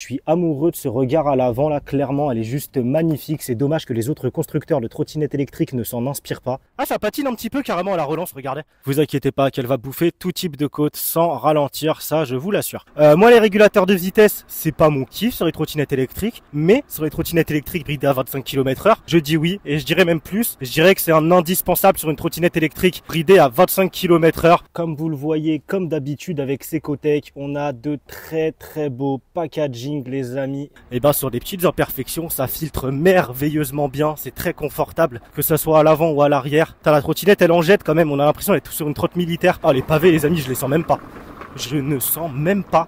Je suis amoureux de ce regard à l'avant là, clairement elle est juste magnifique. C'est dommage que les autres constructeurs de trottinettes électriques ne s'en inspirent pas. Ah, ça patine un petit peu carrément à la relance, regardez. Vous inquiétez pas qu'elle va bouffer tout type de côte sans ralentir, ça je vous l'assure. Moi les régulateurs de vitesse, c'est pas mon kiff sur les trottinettes électriques, mais sur les trottinettes électriques bridées à 25 km/h, je dis oui, et je dirais même plus, je dirais que c'est un indispensable sur une trottinette électrique bridée à 25 km/h. Comme vous le voyez, comme d'habitude avec Secotech, on a de très beaux packaging les amis. Et ben sur des petites imperfections, ça filtre merveilleusement bien, c'est très confortable, que ça soit à l'avant ou à l'arrière. T'as la trottinette, elle en jette quand même, on a l'impression d'être sur une trotte militaire. Ah, les pavés les amis, je les sens même pas. Je ne sens même pas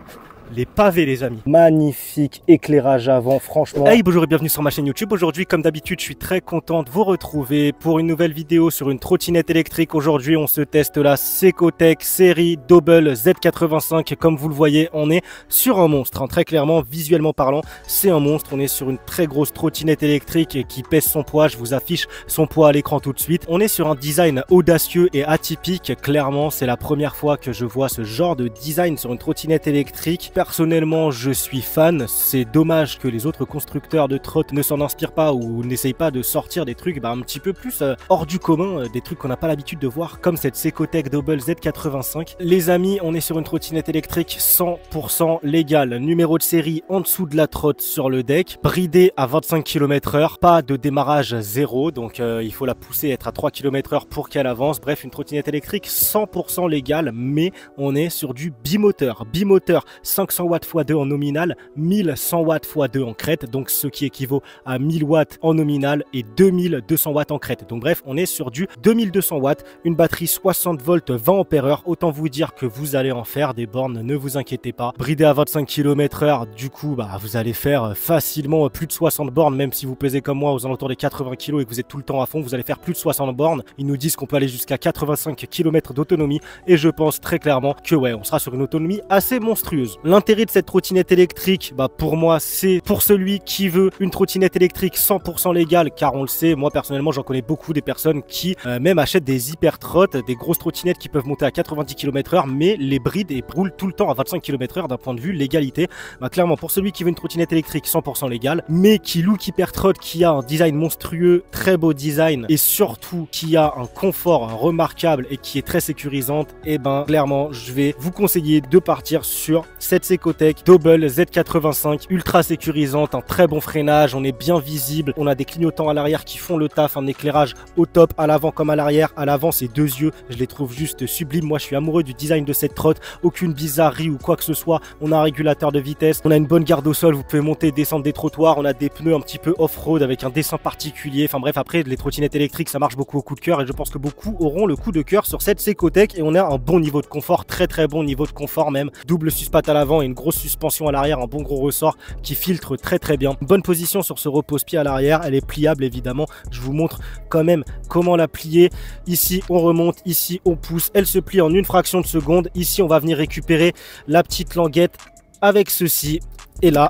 les pavés les amis. Magnifique éclairage avant, franchement. Hey, bonjour et bienvenue sur ma chaîne YouTube. Aujourd'hui, comme d'habitude, je suis très content de vous retrouver pour une nouvelle vidéo sur une trottinette électrique. Aujourd'hui, on se teste la Secotech série Double Z85. Comme vous le voyez, on est sur un monstre, hein. Très clairement, visuellement parlant, c'est un monstre. On est sur une très grosse trottinette électrique qui pèse son poids. Je vous affiche son poids à l'écran tout de suite. On est sur un design audacieux et atypique. Clairement, c'est la première fois que je vois ce genre de design sur une trottinette électrique. Personnellement, je suis fan. C'est dommage que les autres constructeurs de trottes ne s'en inspirent pas ou n'essayent pas de sortir des trucs un petit peu plus hors du commun, des trucs qu'on n'a pas l'habitude de voir, comme cette Secotech Double Z85. Les amis, on est sur une trottinette électrique 100% légale. Numéro de série en dessous de la trotte sur le deck, bridée à 25 km/h, pas de démarrage zéro, donc il faut la pousser, être à 3 km/h pour qu'elle avance. Bref, une trottinette électrique 100% légale, mais on est sur du bimoteur. Bimoteur 500 watts x 2 en nominal, 1100 watts x 2 en crête, donc ce qui équivaut à 1000 watts en nominal et 2200 watts en crête. Donc bref, on est sur du 2200 watts, une batterie 60 volts 20 ampères. Autant vous dire que vous allez en faire des bornes, ne vous inquiétez pas. Bridé à 25 km/h, du coup, vous allez faire facilement plus de 60 bornes, même si vous pesez comme moi aux alentours des 80 kg et que vous êtes tout le temps à fond, vous allez faire plus de 60 bornes. Ils nous disent qu'on peut aller jusqu'à 85 km d'autonomie et je pense très clairement que ouais, on sera sur une autonomie assez monstrueuse. L'intérêt de cette trottinette électrique, pour moi, c'est pour celui qui veut une trottinette électrique 100% légale, car on le sait, moi personnellement, j'en connais beaucoup des personnes qui même achètent des hyper trottes, des grosses trottinettes qui peuvent monter à 90 km/h, mais les brident et roulent tout le temps à 25 km/h d'un point de vue légalité. Clairement, pour celui qui veut une trottinette électrique 100% légale, mais qui look hyper trot, qui a un design monstrueux, très beau design, et surtout qui a un confort remarquable et qui est très sécurisante, et clairement, je vais vous conseiller de partir sur cette Secotech Double Z85, ultra sécurisante, un très bon freinage, on est bien visible, on a des clignotants à l'arrière qui font le taf, un éclairage au top à l'avant comme à l'arrière. À l'avant, c'est deux yeux, je les trouve juste sublimes. Moi, je suis amoureux du design de cette trotte, aucune bizarrerie ou quoi que ce soit. On a un régulateur de vitesse, on a une bonne garde au sol, vous pouvez monter et descendre des trottoirs, on a des pneus un petit peu off-road avec un dessin particulier. Enfin bref, après, les trottinettes électriques, ça marche beaucoup au coup de cœur et je pense que beaucoup auront le coup de cœur sur cette Secotech et on a un bon niveau de confort, très bon niveau de confort même. Double suspat à l'avant et une grosse suspension à l'arrière, un bon gros ressort qui filtre très bien. Bonne position sur ce repose-pied à l'arrière, elle est pliable évidemment. Je vous montre quand même comment la plier. Ici on remonte, ici on pousse, elle se plie en une fraction de seconde. Ici on va venir récupérer la petite languette avec ceci et là.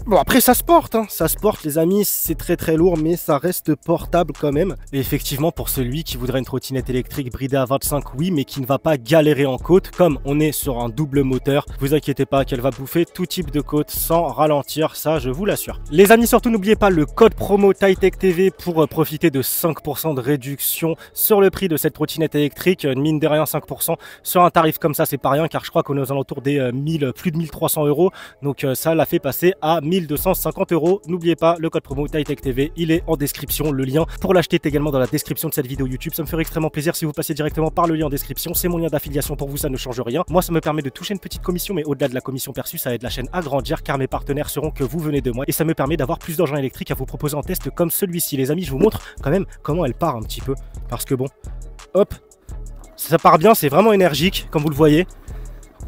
Bon, après ça se porte, hein. Ça se porte les amis, c'est très lourd mais ça reste portable quand même. Et effectivement, pour celui qui voudrait une trottinette électrique bridée à 25, oui, mais qui ne va pas galérer en côte, comme on est sur un double moteur, vous inquiétez pas qu'elle va bouffer tout type de côte sans ralentir, ça je vous l'assure. Les amis, surtout n'oubliez pas le code promo TAITECHTV pour profiter de 5% de réduction sur le prix de cette trottinette électrique. Mine de rien, 5% sur un tarif comme ça, c'est pas rien, car je crois qu'on est aux alentours des plus de 1300 €. Donc ça l'a fait passer à 1250 €. N'oubliez pas le code promo TAITECHTV, il est en description. Le lien pour l'acheter est également dans la description de cette vidéo YouTube. Ça me ferait extrêmement plaisir si vous passez directement par le lien en description. C'est mon lien d'affiliation pour vous, ça ne change rien. Moi, ça me permet de toucher une petite commission, mais au-delà de la commission perçue, ça aide la chaîne à grandir car mes partenaires seront que vous venez de moi et ça me permet d'avoir plus d'engins électriques à vous proposer en test comme celui-ci. Les amis, je vous montre quand même comment elle part un petit peu parce que bon, hop, ça part bien, c'est vraiment énergique comme vous le voyez.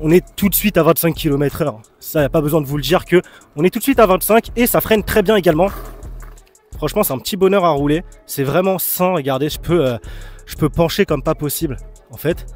On est tout de suite à 25 km/h. Ça, il n'y a pas besoin de vous le dire que on est tout de suite à 25 et ça freine très bien également. Franchement, c'est un petit bonheur à rouler. C'est vraiment sain. Regardez, je peux pencher comme pas possible. En fait,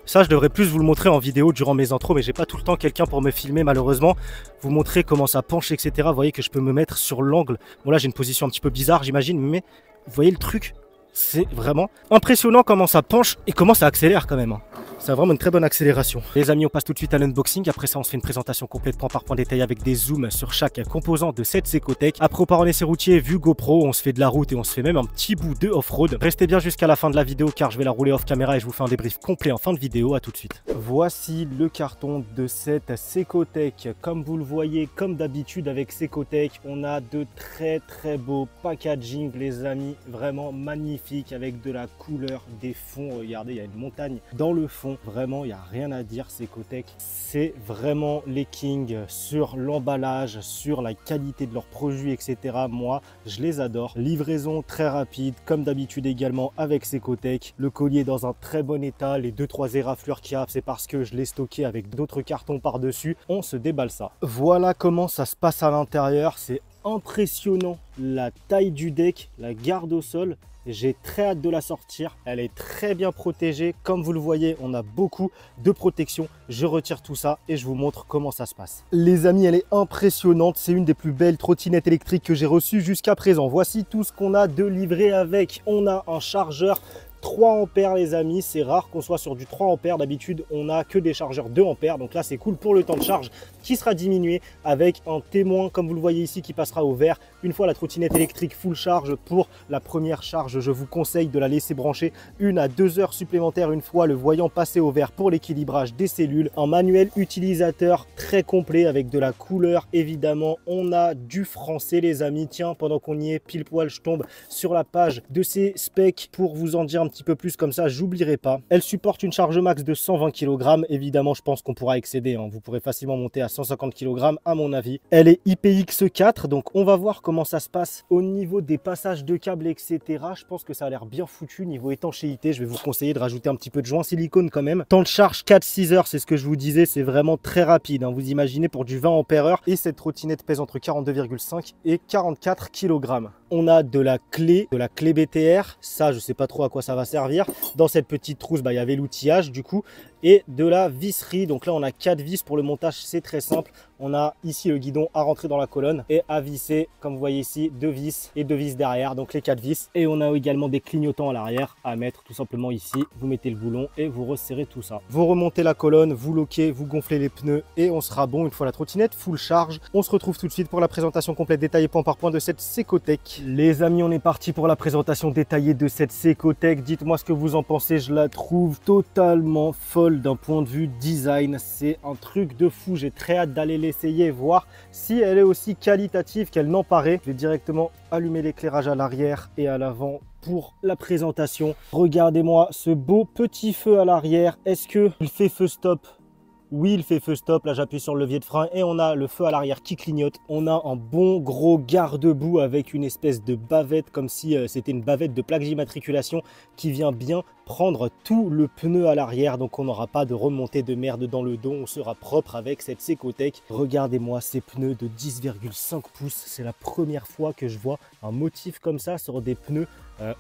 ça, je devrais plus vous le montrer en vidéo durant mes intros, mais j'ai pas tout le temps quelqu'un pour me filmer malheureusement. Vous montrer comment ça penche, etc. Vous voyez que je peux me mettre sur l'angle. Bon là, j'ai une position un petit peu bizarre, j'imagine, mais vous voyez le truc. C'est vraiment impressionnant comment ça penche et comment ça accélère quand même. Ça a vraiment une très bonne accélération. Les amis, on passe tout de suite à l'unboxing. Après ça, on se fait une présentation complète point par point détaillée avec des zooms sur chaque composant de cette Secotech. Après, on part en essai routier, vue GoPro, on se fait de la route et on se fait même un petit bout de off-road. Restez bien jusqu'à la fin de la vidéo car je vais la rouler off caméra et je vous fais un débrief complet en fin de vidéo. À tout de suite. Voici le carton de cette Secotech. Comme vous le voyez, comme d'habitude avec Secotech, on a de très beaux packaging, les amis, vraiment magnifique avec de la couleur, des fonds. Regardez, il y a une montagne dans le fond. Vraiment, il n'y a rien à dire. Secotech, c'est vraiment les kings sur l'emballage, sur la qualité de leurs produits, etc. Moi, je les adore. Livraison très rapide, comme d'habitude également avec Secotech. Le collier dans un très bon état. Les 2-3 éraflures qu'il y a, c'est parce que je l'ai stocké avec d'autres cartons par-dessus. On se déballe ça. Voilà comment ça se passe à l'intérieur. C'est impressionnant la taille du deck, la garde au sol. J'ai très hâte de la sortir. Elle est très bien protégée. Comme vous le voyez, on a beaucoup de protection. Je retire tout ça et je vous montre comment ça se passe. Les amis, elle est impressionnante. C'est une des plus belles trottinettes électriques que j'ai reçues jusqu'à présent. Voici tout ce qu'on a de livré avec. On a un chargeur 3 ampères les amis, c'est rare qu'on soit sur du 3 ampères. D'habitude on n'a que des chargeurs 2 ampères, donc là c'est cool pour le temps de charge qui sera diminué avec un témoin comme vous le voyez ici qui passera au vert. Une fois la trottinette électrique full charge, pour la première charge je vous conseille de la laisser brancher 1 à 2 heures supplémentaires une fois le voyant passé au vert pour l'équilibrage des cellules. Un manuel utilisateur très complet avec de la couleur évidemment. On a du français les amis. Tiens, pendant qu'on y est, pile poil je tombe sur la page de ces specs pour vous en dire un petit peu plus, comme ça j'oublierai pas. Elle supporte une charge max de 120 kg. Évidemment je pense qu'on pourra excéder, hein. Vous pourrez facilement monter à 150 kg à mon avis. Elle est IPX4, donc on va voir comment ça se passe au niveau des passages de câbles, etc. Je pense que ça a l'air bien foutu niveau étanchéité. Je vais vous conseiller de rajouter un petit peu de joint silicone quand même. Temps de charge 4-6 heures, c'est ce que je vous disais, c'est vraiment très rapide, hein. Vous imaginez pour du 20 ampères heure, et cette trottinette pèse entre 42,5 et 44 kg. On a de la clé BTR, ça je sais pas trop à quoi ça va servir. Dans cette petite trousse, il y avait l'outillage du coup, et de la visserie. Donc là on a 4 vis pour le montage, c'est très simple. On a ici le guidon à rentrer dans la colonne et à visser, comme vous voyez ici, 2 vis et 2 vis derrière, donc les 4 vis. Et on a également des clignotants à l'arrière à mettre tout simplement ici. Vous mettez le boulon et vous resserrez tout ça. Vous remontez la colonne, vous loquez, vous gonflez les pneus et on sera bon une fois la trottinette full charge. On se retrouve tout de suite pour la présentation complète détaillée point par point de cette Secotech. Les amis, on est parti pour la présentation détaillée de cette Secotech. Dites-moi ce que vous en pensez, je la trouve totalement folle d'un point de vue design. C'est un truc de fou, j'ai très hâte d'aller l'essayer, voir si elle est aussi qualitative qu'elle n'en paraît. Je vais directement allumer l'éclairage à l'arrière et à l'avant pour la présentation. Regardez-moi ce beau petit feu à l'arrière. Est-ce qu'il fait feu stop? Oui, il fait feu stop. Là, j'appuie sur le levier de frein et on a le feu à l'arrière qui clignote. On a un bon gros garde-boue avec une espèce de bavette, comme si c'était une bavette de plaque d'immatriculation qui vient bien prendre tout le pneu à l'arrière. Donc, on n'aura pas de remontée de merde dans le dos. On sera propre avec cette Secotech. Regardez-moi ces pneus de 10,5 pouces. C'est la première fois que je vois un motif comme ça sur des pneus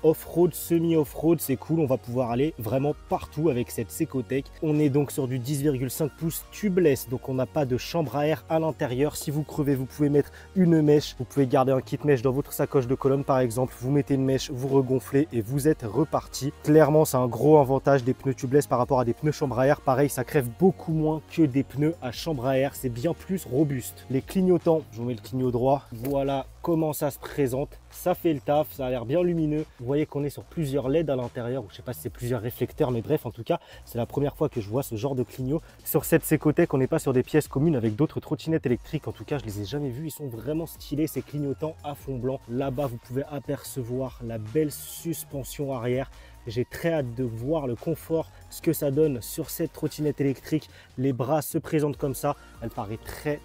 off-road, semi-off-road. C'est cool, on va pouvoir aller vraiment partout avec cette Secotech. On est donc sur du 10,5 pouces tubeless, donc on n'a pas de chambre à air à l'intérieur. Si vous crevez, vous pouvez mettre une mèche, vous pouvez garder un kit mèche dans votre sacoche de colonne par exemple, vous mettez une mèche, vous regonflez et vous êtes reparti. Clairement, c'est un gros avantage des pneus tubeless par rapport à des pneus chambre à air. Pareil, ça crève beaucoup moins que des pneus à chambre à air, c'est bien plus robuste. Les clignotants, je vous mets le clignot droit, voilà comment ça se présente. Ça fait le taf, ça a l'air bien lumineux. Vous voyez qu'on est sur plusieurs LED à l'intérieur, ou je sais pas si c'est plusieurs réflecteurs, mais bref, en tout cas, c'est la première fois que je vois ce genre de clignot. Sur cette Secotech, on n'est pas sur des pièces communes avec d'autres trottinettes électriques. En tout cas, je les ai jamais vues, ils sont vraiment stylés, ces clignotants à fond blanc. Là-bas, vous pouvez apercevoir la belle suspension arrière. J'ai très hâte de voir le confort, ce que ça donne sur cette trottinette électrique. Les bras se présentent comme ça. Elle paraît très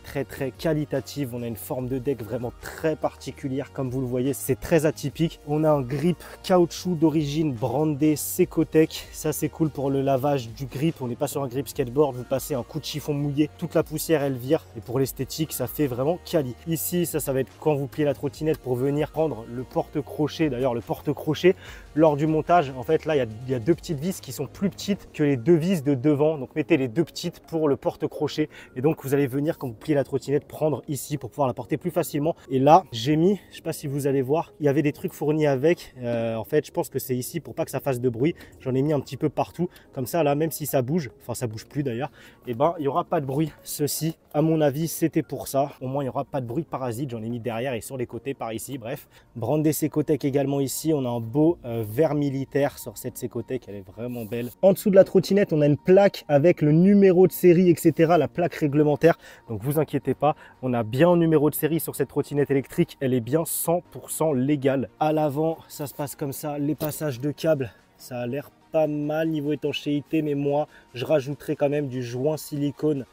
qualitative. On a une forme de deck vraiment très particulière. Comme vous le voyez, c'est très atypique. On a un grip caoutchouc d'origine brandé Secotech. Ça, c'est cool pour le lavage du grip. On n'est pas sur un grip skateboard. Vous passez un coup de chiffon mouillé. Toute la poussière, elle vire. Et pour l'esthétique, ça fait vraiment quali. Ici, ça va être quand vous pliez la trottinette pour venir prendre le porte-crochet. D'ailleurs, le porte-crochet, lors du montage, en fait, là, il y a 2 petites vis qui sont plus petites petites que les deux vis de devant. Donc mettez les deux petites pour le porte-crochet. Et donc vous allez venir, quand vous pliez la trottinette, prendre ici pour pouvoir la porter plus facilement. Et là, j'ai mis, je sais pas si vous allez voir, il y avait des trucs fournis avec. En fait, je pense que c'est ici pour pas que ça fasse de bruit. J'en ai mis un petit peu partout. Comme ça, là, même si ça bouge, enfin ça bouge plus d'ailleurs, et ben il n'y aura pas de bruit. Ceci, à mon avis, c'était pour ça. Au moins, il n'y aura pas de bruit parasite. J'en ai mis derrière et sur les côtés par ici. Bref, Brandé Secotec également ici. On a un beau vert militaire sur cette Secotec. Elle est vraiment belle. En dessous de la trottinette, on a une plaque avec le numéro de série, etc. La plaque réglementaire. Donc, vous inquiétez pas. On a bien un numéro de série sur cette trottinette électrique. Elle est bien 100% légale. À l'avant, ça se passe comme ça. Les passages de câbles, ça a l'air pas mal niveau étanchéité. Mais moi, je rajouterai quand même du joint silicone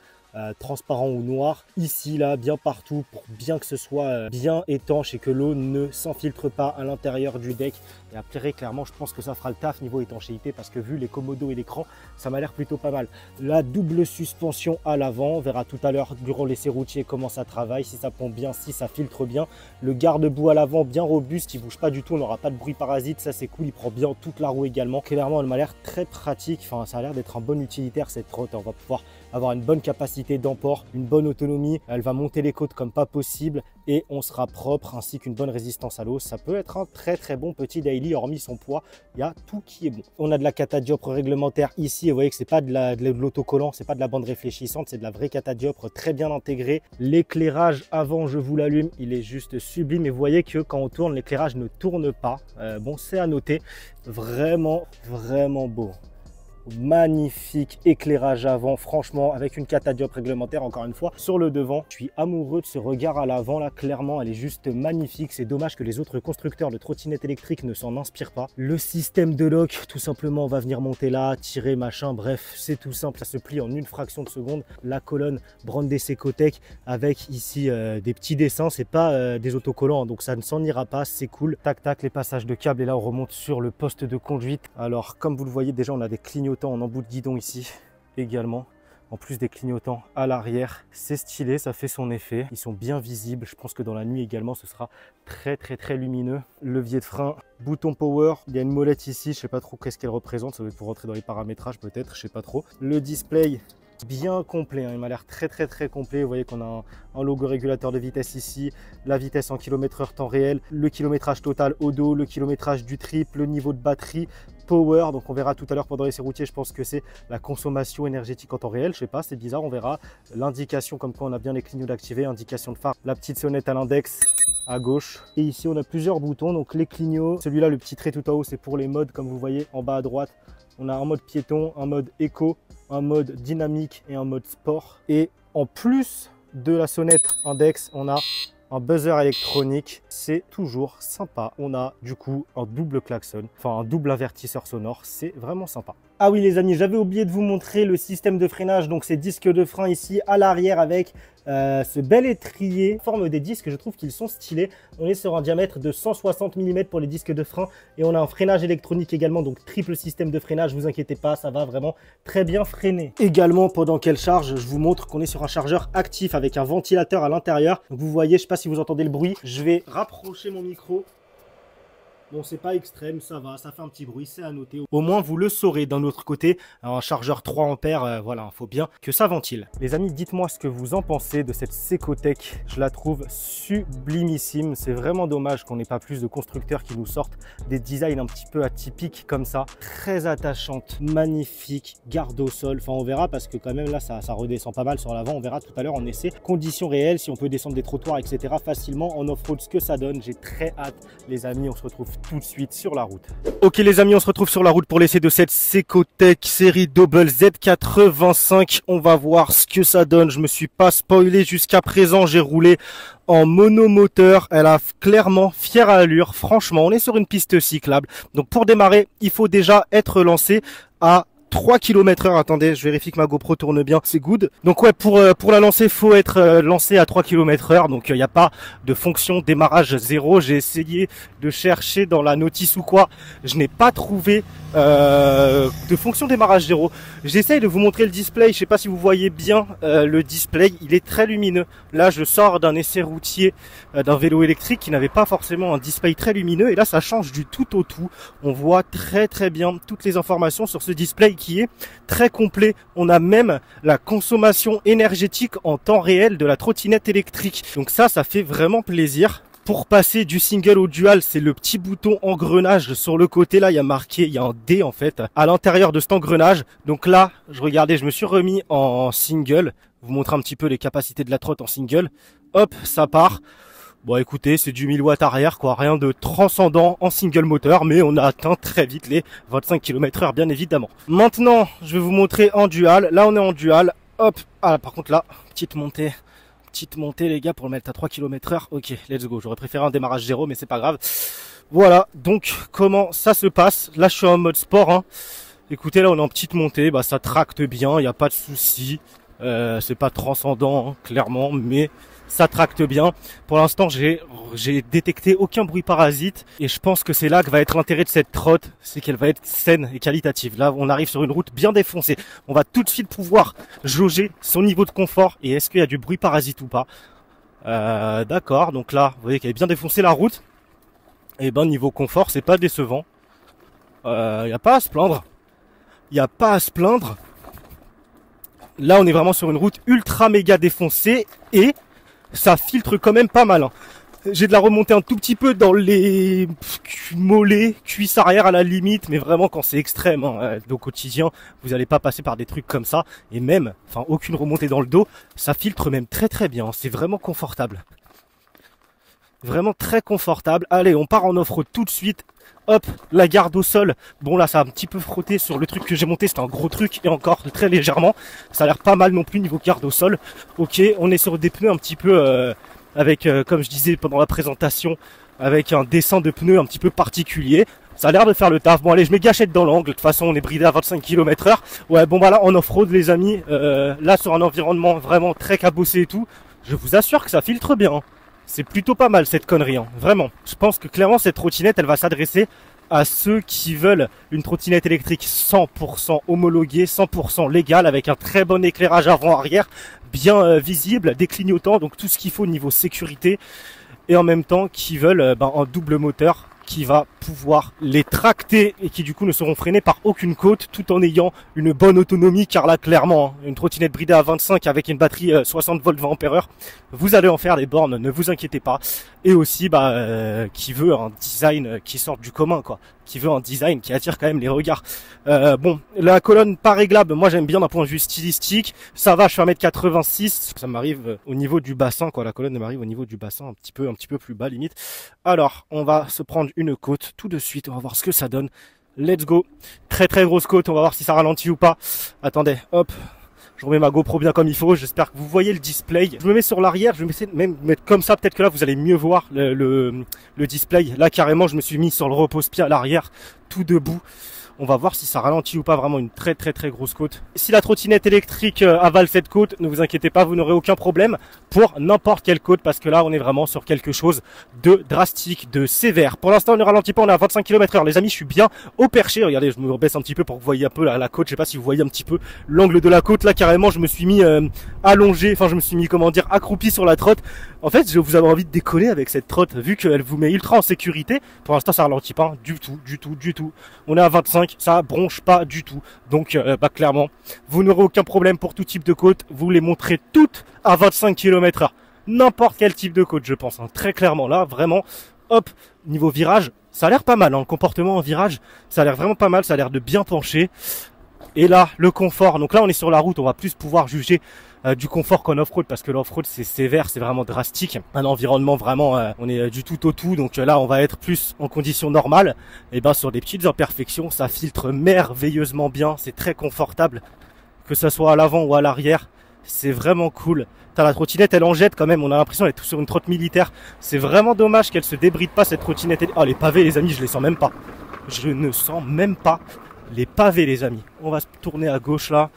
transparent ou noir, ici, là, bien partout, pour bien que ce soit bien étanche et que l'eau ne s'infiltre pas à l'intérieur du deck. Et après, clairement, je pense que ça fera le taf niveau étanchéité parce que vu les commodos et l'écran, ça m'a l'air plutôt pas mal. La double suspension à l'avant, on verra tout à l'heure durant l'essai routier comment ça travaille, si ça pompe bien, si ça filtre bien. Le garde-boue à l'avant, bien robuste, il bouge pas du tout, on n'aura pas de bruit parasite, ça c'est cool, il prend bien toute la roue également. Clairement, elle m'a l'air très pratique, enfin, ça a l'air d'être un bon utilitaire cette trotte, on va pouvoir avoir une bonne capacité d'emport, une bonne autonomie, elle va monter les côtes comme pas possible et on sera propre ainsi qu'une bonne résistance à l'eau. Ça peut être un très bon petit daily, hormis son poids, il y a tout qui est bon. On a de la catadiopre réglementaire ici et vous voyez que c'est pas de l'autocollant, c'est pas de la bande réfléchissante, c'est de la vraie catadiopre très bien intégrée. L'éclairage avant, je vous l'allume, il est juste sublime et vous voyez que quand on tourne, l'éclairage ne tourne pas. Bon, c'est à noter, vraiment beau. Magnifique éclairage avant, franchement, avec une catadiopre réglementaire encore une fois sur le devant. Je suis amoureux de ce regard à l'avant là, clairement elle est juste magnifique. C'est dommage que les autres constructeurs de trottinettes électriques ne s'en inspirent pas. Le système de lock, tout simplement, on va venir monter là, tirer, machin, bref, c'est tout simple, ça se plie en une fraction de seconde. La colonne Brandé Secotec avec ici des petits dessins, c'est pas des autocollants, donc ça ne s'en ira pas, c'est cool. Tac tac, les passages de câbles et là on remonte sur le poste de conduite. Alors comme vous le voyez déjà, on a des clignotants en embout de guidon ici également, en plus des clignotants à l'arrière. C'est stylé, ça fait son effet, ils sont bien visibles. Je pense que dans la nuit également ce sera très lumineux. Levier de frein, bouton power, il y a une molette ici, je sais pas trop qu'est-ce qu'elle représente, ça doit être pour rentrer dans les paramétrages peut-être, je sais pas trop. Le display bien complet, hein. Il m'a l'air très complet. Vous voyez qu'on a un logo régulateur de vitesse ici, la vitesse en km/h temps réel, le kilométrage total au dos, le kilométrage du trip, le niveau de batterie, power. Donc on verra tout à l'heure pendant l'essai routier, je pense que c'est la consommation énergétique en temps réel, je sais pas, c'est bizarre, on verra. L'indication comme quoi on a bien les clignots activés, indication de phare, la petite sonnette à l'index à gauche. Et ici on a plusieurs boutons, donc les clignots, celui-là le petit trait tout en haut c'est pour les modes, comme vous voyez en bas à droite. On a un mode piéton, un mode éco, un mode dynamique et un mode sport. Et en plus de la sonnette index, on a un buzzer électronique. C'est toujours sympa. On a du coup un double klaxon, enfin un double avertisseur sonore. C'est vraiment sympa. Ah oui les amis, j'avais oublié de vous montrer le système de freinage. Donc ces disques de frein ici à l'arrière avec ce bel étrier, forme des disques, je trouve qu'ils sont stylés. On est sur un diamètre de 160 mm pour les disques de frein et on a un freinage électronique également, donc triple système de freinage, vous inquiétez pas, ça va vraiment très bien freiner. Également pendant qu'elle charge, je vous montre qu'on est sur un chargeur actif avec un ventilateur à l'intérieur. Donc vous voyez, je sais pas si vous entendez le bruit, je vais rapprocher mon micro. Bon, c'est pas extrême, ça va, ça fait un petit bruit, c'est à noter. Au moins, vous le saurez. D'un autre côté, un chargeur 3 ampères, voilà, il faut bien que ça ventile. Les amis, dites-moi ce que vous en pensez de cette Secotec. Je la trouve sublimissime. C'est vraiment dommage qu'on n'ait pas plus de constructeurs qui nous sortent des designs un petit peu atypiques comme ça. Très attachante, magnifique, garde au sol. Enfin, on verra parce que quand même là, ça redescend pas mal sur l'avant. On verra tout à l'heure en essai. Conditions réelles, si on peut descendre des trottoirs, etc. facilement en off-road, ce que ça donne. J'ai très hâte, les amis. On se retrouve tout de suite sur la route. Ok les amis, on se retrouve sur la route pour l'essai de cette Secotec série Double Z85. On va voir ce que ça donne. Je me suis pas spoilé jusqu'à présent. J'ai roulé en monomoteur. Elle a clairement fière allure. Franchement, on est sur une piste cyclable. Donc pour démarrer, il faut déjà être lancé à 3 km/h. Attendez, je vérifie que ma GoPro tourne bien, c'est good. Donc ouais, pour la lancer, faut être lancé à 3 km/h. Donc il n'y a pas de fonction démarrage zéro. J'ai essayé de chercher dans la notice ou quoi. Je n'ai pas trouvé de fonction démarrage zéro. J'essaye de vous montrer le display. Je sais pas si vous voyez bien le display. Il est très lumineux. Là, je sors d'un essai routier d'un vélo électrique qui n'avait pas forcément un display très lumineux. Et là, ça change du tout au tout. On voit très bien toutes les informations sur ce display qui est très complet. On a même la consommation énergétique en temps réel de la trottinette électrique. Donc ça fait vraiment plaisir. Pour passer du single au dual, c'est le petit bouton engrenage sur le côté. Là, il y a marqué, il y a un D en fait, à l'intérieur de cet engrenage. Donc là, je me suis remis en single. Vous montrer un petit peu les capacités de la trotte en single. Hop, ça part. Bon, écoutez, c'est du 1000 watts arrière, quoi. Rien de transcendant en single moteur, mais on a atteint très vite les 25 km/h, bien évidemment. Maintenant, je vais vous montrer en dual. Là, on est en dual. Hop. Ah, par contre, là, petite montée, les gars, pour le mettre à 3 km/h. Ok, let's go. J'aurais préféré un démarrage zéro, mais c'est pas grave. Voilà. Donc, comment ça se passe? Là, je suis en mode sport, hein. Écoutez, là, on est en petite montée. Bah, ça tracte bien. Il n'y a pas de souci. C'est pas transcendant, hein, clairement, mais ça tracte bien. Pour l'instant, j'ai détecté aucun bruit parasite et je pense que c'est là que va être l'intérêt de cette trotte, c'est qu'elle va être saine et qualitative. Là, on arrive sur une route bien défoncée. On va tout de suite pouvoir jauger son niveau de confort et est-ce qu'il y a du bruit parasite ou pas. D'accord, donc là, vous voyez qu'elle est bien défoncée la route. Et ben niveau confort, c'est pas décevant. Y a pas à se plaindre. Y a pas à se plaindre. Là, on est vraiment sur une route ultra méga défoncée et ça filtre quand même pas mal. Hein. J'ai de la remontée un tout petit peu dans les mollets, cuisses arrière à la limite, mais vraiment quand c'est extrême. Hein. Au quotidien, vous n'allez pas passer par des trucs comme ça. Et même, enfin aucune remontée dans le dos, ça filtre même très très bien. C'est vraiment confortable. Vraiment très confortable. Allez, on part en off-road tout de suite. Hop, la garde au sol. Bon là, ça a un petit peu frotté sur le truc que j'ai monté. C'était un gros truc et encore très légèrement. Ça a l'air pas mal non plus niveau garde au sol. Ok, on est sur des pneus un petit peu avec, comme je disais pendant la présentation, avec un dessin de pneus un petit peu particulier. Ça a l'air de faire le taf. Bon allez, je mets gâchette dans l'angle. De toute façon, on est bridé à 25 km/h. Ouais, bon bah là, en off-road les amis. Là, sur un environnement vraiment très cabossé et tout. Je vous assure que ça filtre bien. C'est plutôt pas mal cette connerie, hein. Vraiment. Je pense que clairement cette trottinette, elle va s'adresser à ceux qui veulent une trottinette électrique 100% homologuée, 100% légale, avec un très bon éclairage avant-arrière, bien visible, des clignotants, donc tout ce qu'il faut au niveau sécurité, et en même temps qui veulent un double moteur qui va pouvoir les tracter et qui du coup ne seront freinés par aucune côte tout en ayant une bonne autonomie, car là clairement une trottinette bridée à 25 avec une batterie 60 volts 20 ampères, vous allez en faire des bornes, ne vous inquiétez pas. Et aussi qui veut un design qui sorte du commun, quoi, qui veut un design qui attire quand même les regards. Bon, la colonne pas réglable, moi j'aime bien d'un point de vue stylistique, ça va, je fais 1m86, ça m'arrive au niveau du bassin, quoi, la colonne m'arrive au niveau du bassin un petit peu plus bas limite. Alors on va se prendre une côte tout de suite, on va voir ce que ça donne. Let's go. Très très grosse côte, on va voir si ça ralentit ou pas. Attendez, hop, je remets ma GoPro bien comme il faut, j'espère que vous voyez le display. Je me mets sur l'arrière, je vais essayer de même mettre comme ça, peut-être que là vous allez mieux voir le display. Là carrément je me suis mis sur le repose-pied à l'arrière, tout debout. On va voir si ça ralentit ou pas, vraiment une très très très grosse côte. Si la trottinette électrique avale cette côte, ne vous inquiétez pas, vous n'aurez aucun problème pour n'importe quelle côte, parce que là on est vraiment sur quelque chose de drastique, de sévère. Pour l'instant on ne ralentit pas, on est à 25 km/h. Les amis, je suis bien au perché. Regardez, je me rebaisse un petit peu pour que vous voyez un peu la côte. Je sais pas si vous voyez un petit peu l'angle de la côte. Là carrément je me suis mis allongé, enfin je me suis mis comment dire accroupi sur la trotte. En fait je vous avais envie de décoller avec cette trotte, vu qu'elle vous met ultra en sécurité. Pour l'instant ça ralentit pas du tout. On est à 25. Ça bronche pas du tout. Donc clairement, vous n'aurez aucun problème pour tout type de côte. Vous les montrez toutes à 25 km/h. N'importe quel type de côte, je pense. Hein. Très clairement, là, vraiment, hop, niveau virage, ça a l'air pas mal. Hein. Le comportement en virage, ça a l'air vraiment pas mal. Ça a l'air de bien pencher. Et là, le confort. Donc là, on est sur la route. On va plus pouvoir juger du confort qu'en off-road, parce que l'off-road c'est sévère, c'est vraiment drastique, un environnement vraiment on est du tout au tout, donc là on va être plus en conditions normales, et sur des petites imperfections, ça filtre merveilleusement bien, c'est très confortable, que ça soit à l'avant ou à l'arrière, c'est vraiment cool. T'as la trottinette, elle en jette quand même, on a l'impression d'être sur une trotte militaire, c'est vraiment dommage qu'elle se débride pas cette trottinette. Oh, les pavés les amis, je les sens même pas, je ne sens même pas les pavés les amis. On va se tourner à gauche là.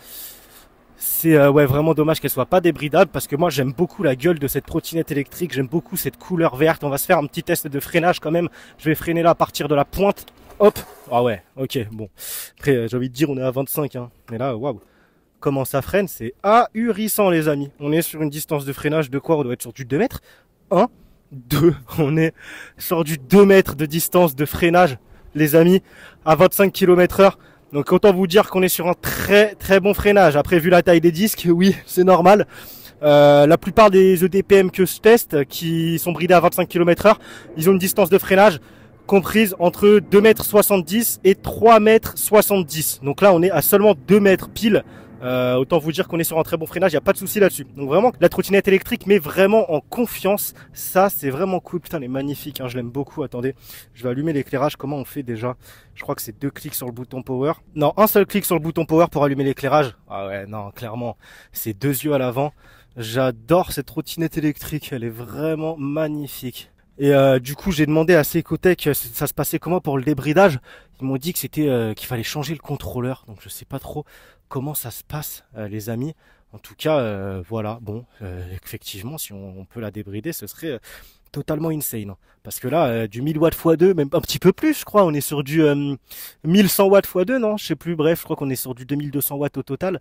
C'est vraiment dommage qu'elle soit pas débridable, parce que moi j'aime beaucoup la gueule de cette trottinette électrique, j'aime beaucoup cette couleur verte. On va se faire un petit test de freinage quand même. Je vais freiner là à partir de la pointe. Hop. Ah ouais, ok, bon. Après j'ai envie de dire on est à 25 hein. Mais là waouh. Comment ça freine, c'est ahurissant les amis. On est sur une distance de freinage de quoi? On doit être sur du 2 mètres. 1, 2. On est sur du 2 mètres de distance de freinage les amis, à 25 km/h. Donc autant vous dire qu'on est sur un très très bon freinage. Après, vu la taille des disques, oui, c'est normal. La plupart des EDPM que je teste, qui sont bridés à 25 km/h, ils ont une distance de freinage comprise entre 2,70 m et 3,70 m. Donc là, on est à seulement 2 mètres pile. Autant vous dire qu'on est sur un très bon freinage, il n'y a pas de souci là-dessus. Donc vraiment, la trottinette électrique met vraiment en confiance. Ça, c'est vraiment cool. Putain, elle est magnifique, hein, je l'aime beaucoup. Attendez, je vais allumer l'éclairage. Comment on fait déjà? Je crois que c'est 2 clics sur le bouton power. Non, un seul clic sur le bouton power pour allumer l'éclairage. Ah ouais, non, clairement, c'est 2 yeux à l'avant. J'adore cette trottinette électrique, elle est vraiment magnifique. Et du coup, j'ai demandé à Secotech ça se passait comment pour le débridage. Ils m'ont dit que c'était qu'il fallait changer le contrôleur. Donc je sais pas trop comment ça se passe, les amis. En tout cas, voilà. Bon, effectivement, si on peut la débrider, ce serait totalement insane. Parce que là, du 1000 watts x2, même un petit peu plus, je crois. On est sur du 1100 watts x2, non? Je sais plus. Bref, je crois qu'on est sur du 2200 watts au total.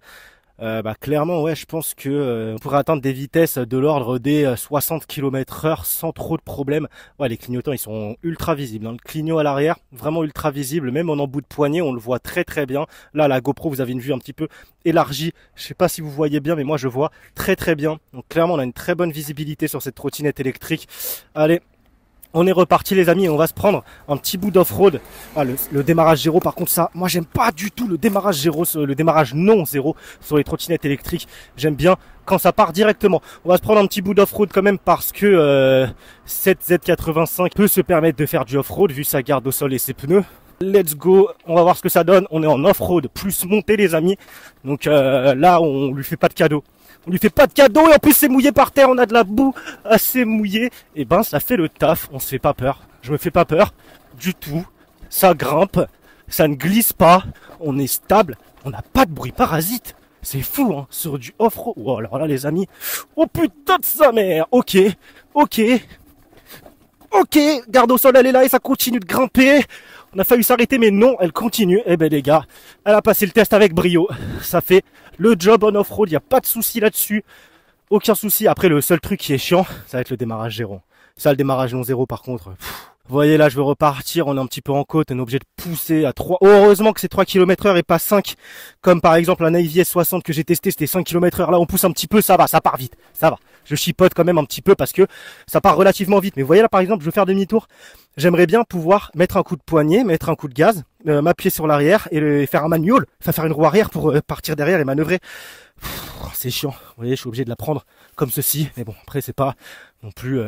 Clairement, ouais, je pense que on pourrait atteindre des vitesses de l'ordre des 60 km/h sans trop de problèmes. Ouais, les clignotants, ils sont ultra visibles, hein. Le clignot à l'arrière, vraiment ultra visible, même en embout de poignet, on le voit très très bien. Là, la GoPro, vous avez une vue un petit peu élargie. Je sais pas si vous voyez bien, mais moi, je vois très très bien. Donc, clairement, on a une très bonne visibilité sur cette trottinette électrique. Allez. On est reparti les amis et on va se prendre un petit bout d'off-road. Ah, le démarrage zéro, par contre ça, moi j'aime pas du tout le démarrage zéro, le démarrage non zéro sur les trottinettes électriques. J'aime bien quand ça part directement. On va se prendre un petit bout d'off-road quand même parce que cette Z85 peut se permettre de faire du off-road vu sa garde au sol et ses pneus. Let's go, on va voir ce que ça donne. On est en off-road plus montée les amis. Donc là on lui fait pas de cadeau. On lui fait pas de cadeau et en plus c'est mouillé par terre, on a de la boue assez mouillée. Et ben ça fait le taf, on se fait pas peur. Je me fais pas peur du tout. Ça grimpe, ça ne glisse pas, on est stable, on n'a pas de bruit parasite. C'est fou hein, sur du off-road. Oh alors là les amis, oh putain de sa mère. Ok, garde au sol elle est là et ça continue de grimper. On a failli s'arrêter mais non, elle continue. Eh ben les gars, elle a passé le test avec brio. Ça fait le job en off-road, il n'y a pas de souci là-dessus. Aucun souci. Après le seul truc qui est chiant, ça va être le démarrage zéro. Ça le démarrage non zéro par contre. Vous voyez là je veux repartir, on est un petit peu en côte, on est obligé de pousser à 3. Oh, heureusement que c'est 3 km/h et pas 5. Comme par exemple la Navy S60 que j'ai testé, c'était 5 km/h. Là on pousse un petit peu, ça va, ça part vite. Ça va. Je chipote quand même un petit peu parce que ça part relativement vite. Mais vous voyez là par exemple, je veux faire demi-tour. J'aimerais bien pouvoir mettre un coup de poignet, mettre un coup de gaz, m'appuyer sur l'arrière et faire un manual, enfin faire une roue arrière pour partir derrière et manœuvrer. C'est chiant. Vous voyez, je suis obligé de la prendre comme ceci. Mais bon, après c'est pas non plus,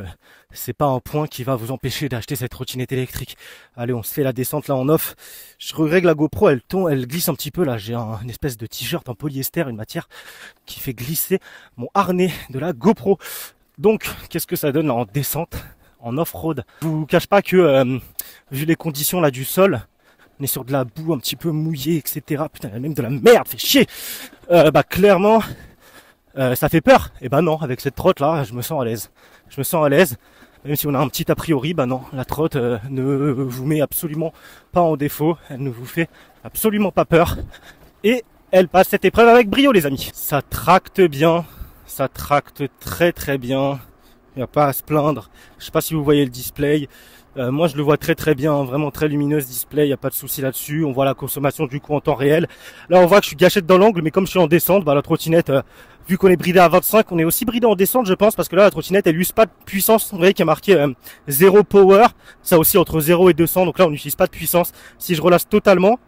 c'est pas un point qui va vous empêcher d'acheter cette trottinette électrique. Allez, on se fait la descente là en off. Je regrette que la GoPro, elle glisse un petit peu là. J'ai une espèce de t-shirt en polyester, une matière qui fait glisser mon harnais de la GoPro. Donc, qu'est-ce que ça donne là en descente, en off-road? Je vous cache pas que vu les conditions là du sol, on est sur de la boue un petit peu mouillée, etc. Putain, il y a même de la merde, fait chier. Clairement, ça fait peur. Et bah non, avec cette trotte là, je me sens à l'aise. Je me sens à l'aise. Même si on a un petit a priori, bah non, la trotte ne vous met absolument pas en défaut. Elle ne vous fait absolument pas peur. Et elle passe cette épreuve avec brio les amis. Ça tracte bien. Ça tracte très très bien. Il n'y a pas à se plaindre. Je sais pas si vous voyez le display. Moi je le vois très très bien, vraiment très lumineux ce display, il n'y a pas de souci là-dessus. On voit la consommation du coup en temps réel. Là on voit que je suis gâchette dans l'angle, mais comme je suis en descente, bah la trottinette, vu qu'on est bridé à 25, on est aussi bridé en descente je pense, parce que là la trottinette elle use pas de puissance. Vous voyez qu'il y a marqué 0 power, ça aussi entre 0 et 200, donc là on n'utilise pas de puissance. Si je relâche totalement,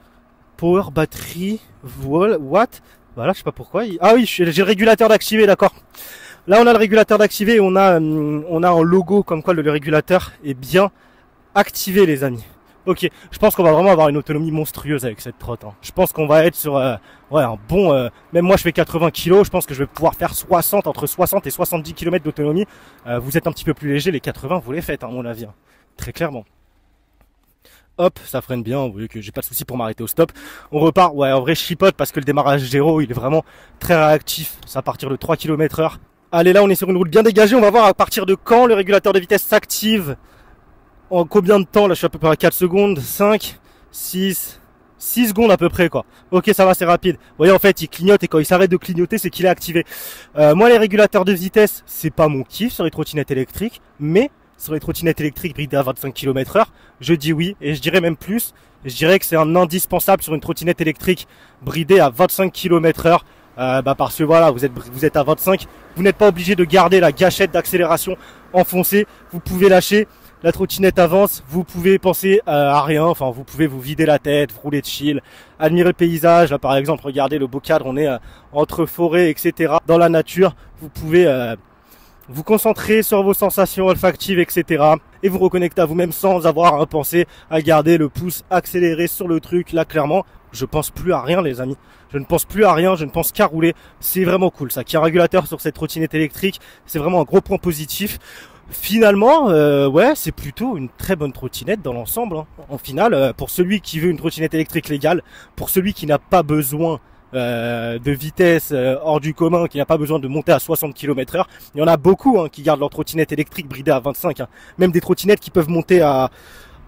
power, batterie, watt, voilà je sais pas pourquoi. Ah oui, j'ai le régulateur d'activer, d'accord. Là on a le régulateur d'activer et on a un logo comme quoi le régulateur est bien activé les amis. Ok, je pense qu'on va vraiment avoir une autonomie monstrueuse avec cette trotte. Hein. Je pense qu'on va être sur un bon... même moi je fais 80 kg, je pense que je vais pouvoir faire entre 60 et 70 km d'autonomie. Vous êtes un petit peu plus léger, les 80 vous les faites à mon avis. Hein. Très clairement. Hop, ça freine bien, vous voyez que j'ai pas de souci pour m'arrêter au stop. On repart, ouais en vrai je chipote parce que le démarrage zéro il est vraiment très réactif. C'est à partir de 3 km/h. Allez là on est sur une route bien dégagée, on va voir à partir de quand le régulateur de vitesse s'active. En combien de temps? Là je suis à peu près à 4 secondes, 5, 6 secondes à peu près quoi. Ok ça va, c'est rapide. Vous voyez en fait il clignote et quand il s'arrête de clignoter c'est qu'il est activé. Moi les régulateurs de vitesse c'est pas mon kiff sur les trottinettes électriques, mais sur les trottinettes électriques bridées à 25 km/h? Je dis oui, et je dirais même plus. Je dirais que c'est un indispensable sur une trottinette électrique bridée à 25 km/h. Parce que voilà, vous êtes à 25, vous n'êtes pas obligé de garder la gâchette d'accélération enfoncée. Vous pouvez lâcher, la trottinette avance, vous pouvez penser à rien, enfin vous pouvez vous vider la tête, vous rouler de chill, admirer le paysage. Là par exemple, regardez le beau cadre, on est entre forêts, etc. Dans la nature, vous pouvez vous concentrer sur vos sensations olfactives, etc. Et vous reconnecter à vous-même sans avoir à penser à garder le pouce accéléré sur le truc. Là clairement, je pense plus à rien les amis. Je ne pense plus à rien, je ne pense qu'à rouler. C'est vraiment cool ça. Qu'il y ait un régulateur sur cette trottinette électrique, c'est vraiment un gros point positif. Finalement, ouais, c'est plutôt une très bonne trottinette dans l'ensemble. Hein. En final, pour celui qui veut une trottinette électrique légale, pour celui qui n'a pas besoin de vitesse hors du commun, qui n'a pas besoin de monter à 60 km/h, il y en a beaucoup qui gardent leur trottinette électrique bridée à 25. Même des trottinettes qui peuvent monter à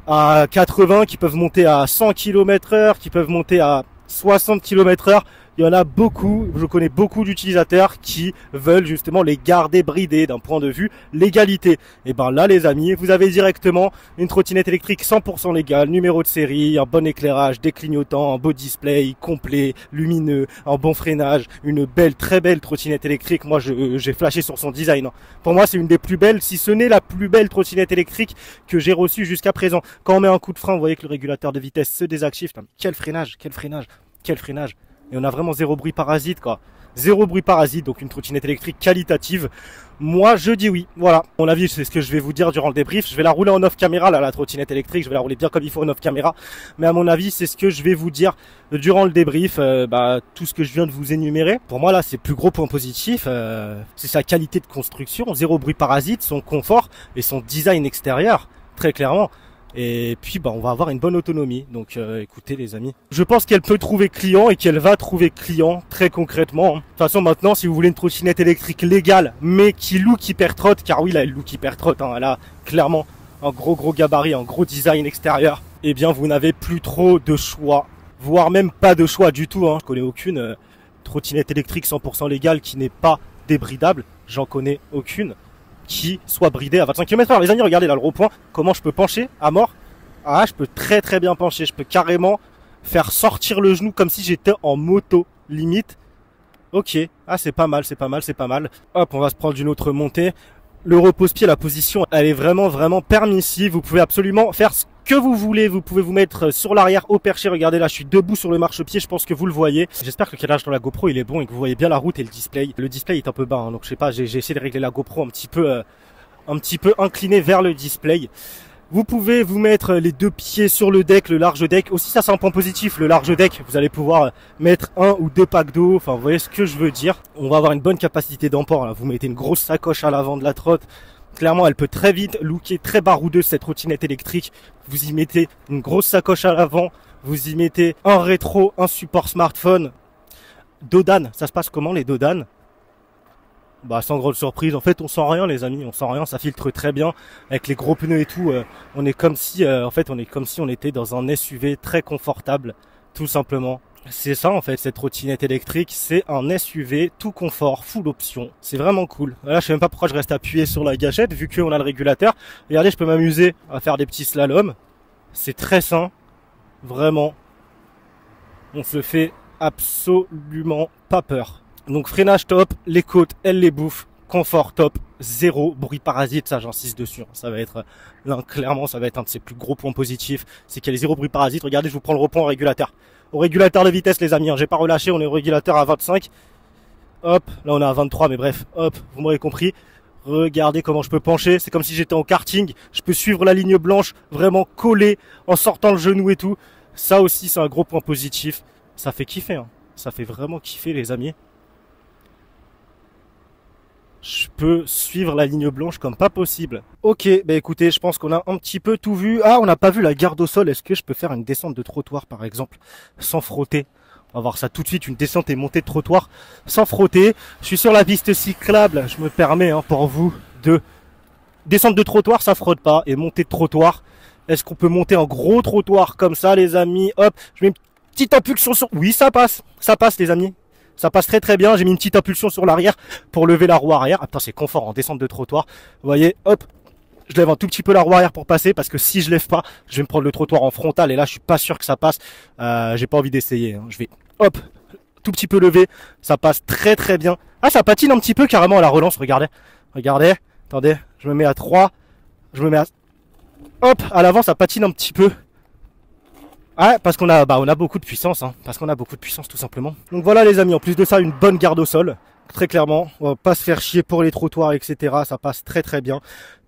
80, qui peuvent monter à 100 km/h, qui peuvent monter à 60 km/h. Il y en a beaucoup, je connais beaucoup d'utilisateurs qui veulent justement les garder bridés d'un point de vue légalité. Et ben là les amis, vous avez directement une trottinette électrique 100% légale, numéro de série, un bon éclairage, des clignotants, un beau display complet, lumineux, un bon freinage, une belle, très belle trottinette électrique. Moi j'ai flashé sur son design. Pour moi c'est une des plus belles, si ce n'est la plus belle trottinette électrique que j'ai reçue jusqu'à présent. Quand on met un coup de frein, vous voyez que le régulateur de vitesse se désactive. Putain, quel freinage, quel freinage, quel freinage. Et on a vraiment zéro bruit parasite quoi. Zéro bruit parasite, donc une trottinette électrique qualitative. Moi je dis oui, voilà. À mon avis c'est ce que je vais vous dire durant le débrief. Je vais la rouler en off caméra là, la trottinette électrique. Je vais la rouler bien comme il faut en off caméra. Mais à mon avis c'est ce que je vais vous dire durant le débrief. Tout ce que je viens de vous énumérer. Pour moi là c'est le plus gros point positif. C'est sa qualité de construction. Zéro bruit parasite, son confort et son design extérieur. Très clairement. Et puis on va avoir une bonne autonomie. Donc écoutez les amis, je pense qu'elle peut trouver client et qu'elle va trouver client très concrètement. De toute façon maintenant si vous voulez une trottinette électrique légale mais qui look hyper-trotte, car oui là elle look hyper-trotte, elle a clairement un gros gabarit, un gros design extérieur, et bien vous n'avez plus trop de choix, voire même pas de choix du tout. Je connais aucune trottinette électrique 100% légale qui n'est pas débridable, j'en connais aucune qui soit bridé à 25 km/h. Les amis, regardez là le gros point, comment je peux pencher à mort. Ah, je peux très bien pencher, je peux carrément faire sortir le genou comme si j'étais en moto, limite. Ok, ah c'est pas mal, c'est pas mal, c'est pas mal. Hop, on va se prendre une autre montée. Le repose-pied, la position, elle est vraiment permissive. Vous pouvez absolument faire ce que vous voulez. Vous pouvez vous mettre sur l'arrière au perché. Regardez là, je suis debout sur le marchepied. Je pense que vous le voyez. J'espère que l'éclairage dans la GoPro il est bon et que vous voyez bien la route et le display. Le display est un peu bas, donc je sais pas. J'ai essayé de régler la GoPro un petit peu incliné vers le display. Vous pouvez vous mettre les deux pieds sur le deck, le large deck. Aussi, ça c'est un point positif, le large deck. Vous allez pouvoir mettre un ou deux packs d'eau. Enfin, vous voyez ce que je veux dire. On va avoir une bonne capacité d'emport. Là, vous mettez une grosse sacoche à l'avant de la trotte. Clairement, elle peut très vite looker très baroudeuse cette trottinette électrique. Vous y mettez une grosse sacoche à l'avant. Vous y mettez un rétro, un support smartphone. Dodan, ça se passe comment les Dodan ? Sans grande surprise, en fait on sent rien les amis, on sent rien, ça filtre très bien avec les gros pneus et tout. On est comme si on était dans un SUV très confortable, tout simplement. C'est ça en fait, cette trottinette électrique, c'est un SUV tout confort, full option. C'est vraiment cool. Là je sais même pas pourquoi je reste appuyé sur la gâchette vu qu'on a le régulateur. Regardez, je peux m'amuser à faire des petits slaloms. C'est très sain, vraiment. On se fait absolument pas peur. Donc freinage top, les côtes, elles les bouffent, confort top, zéro bruit parasite, ça j'insiste dessus. Ça va être, clairement ça va être un de ses plus gros points positifs, c'est qu'il y a les zéro bruit parasite. Regardez, je vous prends le repos au régulateur. Au régulateur de vitesse les amis, j'ai pas relâché, on est au régulateur à 25. Hop, là on est à 23 mais bref, hop, vous m'aurez compris. Regardez comment je peux pencher, c'est comme si j'étais en karting, je peux suivre la ligne blanche, vraiment collé en sortant le genou et tout. Ça aussi c'est un gros point positif, ça fait kiffer, ça fait vraiment kiffer les amis. Je peux suivre la ligne blanche comme pas possible. Ok, écoutez, je pense qu'on a un petit peu tout vu. Ah, on n'a pas vu la garde au sol. Est-ce que je peux faire une descente de trottoir par exemple sans frotter? On va voir ça tout de suite, une descente et montée de trottoir sans frotter. Je suis sur la piste cyclable, je me permets pour vous de descente de trottoir, ça frotte pas. Et montée de trottoir, est-ce qu'on peut monter un gros trottoir comme ça les amis? Hop, je mets une petite impulsion sur... Oui, ça passe les amis. Ça passe très bien, j'ai mis une petite impulsion sur l'arrière pour lever la roue arrière. Ah putain, c'est confort en descente de trottoir. Vous voyez, hop, Je lève un tout petit peu la roue arrière pour passer parce que si je lève pas, je vais me prendre le trottoir en frontal et là je suis pas sûr que ça passe. J'ai pas envie d'essayer. Hein. Je vais hop, tout petit peu lever, ça passe très très bien. Ah, ça patine un petit peu carrément à la relance, regardez. Regardez, attendez, je me mets à 3, je me mets à... Hop, à l'avant ça patine un petit peu. Ouais, parce qu'on a, on a beaucoup de puissance, hein, parce qu'on a beaucoup de puissance tout simplement. Donc voilà les amis, en plus de ça, une bonne garde au sol. Très clairement, on va pas se faire chier pour les trottoirs, etc. Ça passe très très bien.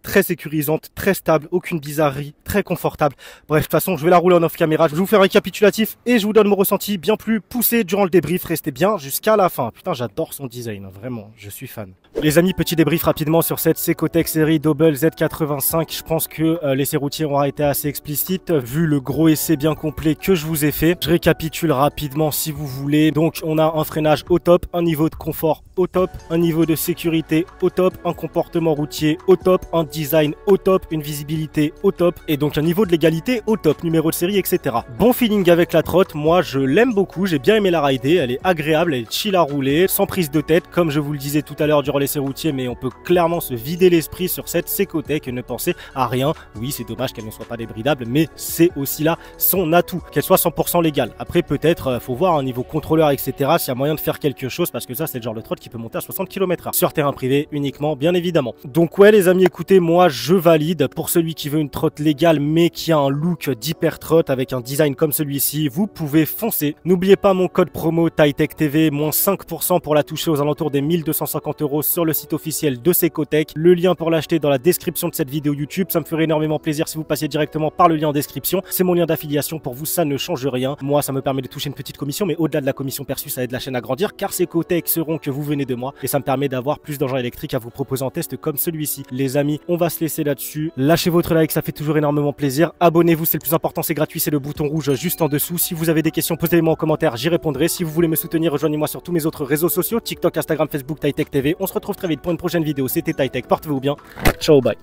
Très sécurisante, très stable, aucune bizarrerie, très confortable. Bref, de toute façon, je vais la rouler en off caméra. Je vais vous faire un récapitulatif et je vous donne mon ressenti bien plus poussé durant le débrief. Restez bien jusqu'à la fin. Putain, j'adore son design, vraiment, je suis fan. Les amis, petit débrief rapidement sur cette Secotech série Double Z85. Je pense que l'essai routier aura été assez explicite vu le gros essai bien complet que je vous ai fait. Je récapitule rapidement si vous voulez. Donc, on a un freinage au top, un niveau de confort au top, un niveau de sécurité au top, un comportement routier au top, un design au top, une visibilité au top et donc un niveau de légalité au top, numéro de série, etc. Bon feeling avec la trotte, moi je l'aime beaucoup, j'ai bien aimé la rider, elle est agréable, elle est chill à rouler, sans prise de tête, comme je vous le disais tout à l'heure durant l'essai routier, mais on peut clairement se vider l'esprit sur cette Secotech et ne penser à rien. Oui, c'est dommage qu'elle ne soit pas débridable, mais c'est aussi là son atout, qu'elle soit 100% légale. Après peut-être, faut voir un niveau contrôleur, etc. s'il y a moyen de faire quelque chose, parce que ça c'est le genre de trotte qui peut monter à 60 km/h, sur terrain privé uniquement, bien évidemment. Donc ouais les amis, écoutez, moi je valide. Pour celui qui veut une trotte légale mais qui a un look d'hyper trotte avec un design comme celui-ci, vous pouvez foncer. N'oubliez pas mon code promo TAITECHTV, moins 5% pour la toucher aux alentours des 1250 € sur le site officiel de Secotech. Le lien pour l'acheter dans la description de cette vidéo YouTube. Ça me ferait énormément plaisir si vous passiez directement par le lien en description. C'est mon lien d'affiliation, pour vous ça ne change rien. Moi ça me permet de toucher une petite commission, mais au-delà de la commission perçue, ça aide la chaîne à grandir car Secotech seront que vous venez de moi et ça me permet d'avoir plus d'engins électriques à vous proposer en test comme celui-ci. Les amis, on va se laisser là-dessus. Lâchez votre like, ça fait toujours énormément plaisir. Abonnez-vous, c'est le plus important, c'est gratuit, c'est le bouton rouge juste en dessous. Si vous avez des questions, posez-les-moi en commentaire, j'y répondrai. Si vous voulez me soutenir, rejoignez-moi sur tous mes autres réseaux sociaux, TikTok, Instagram, Facebook, TAITECH TV. On se retrouve très vite pour une prochaine vidéo. C'était TAITECH, portez-vous bien. Ciao, bye.